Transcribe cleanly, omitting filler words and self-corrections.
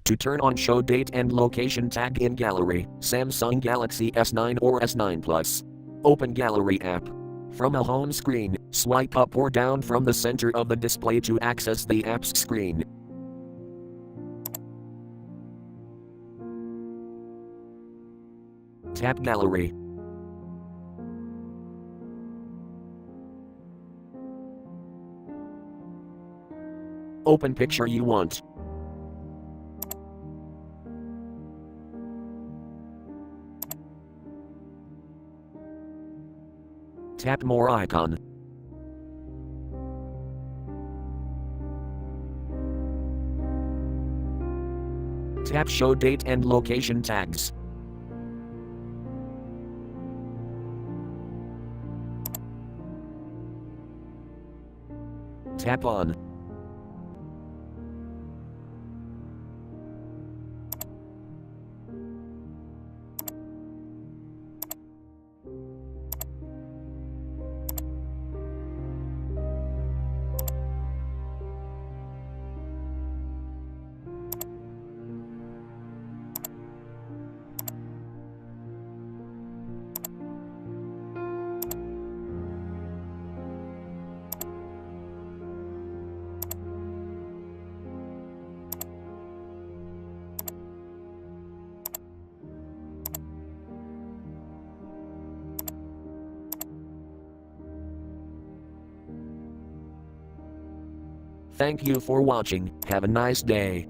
To turn on show date and location tag in gallery, Samsung Galaxy S9 or S9 Plus. Open Gallery app. From a home screen, swipe up or down from the center of the display to access the app's screen. Tap Gallery. Open picture you want. Tap more icon. Tap show date and location tags. Tap on. Thank you for watching. Have a nice day.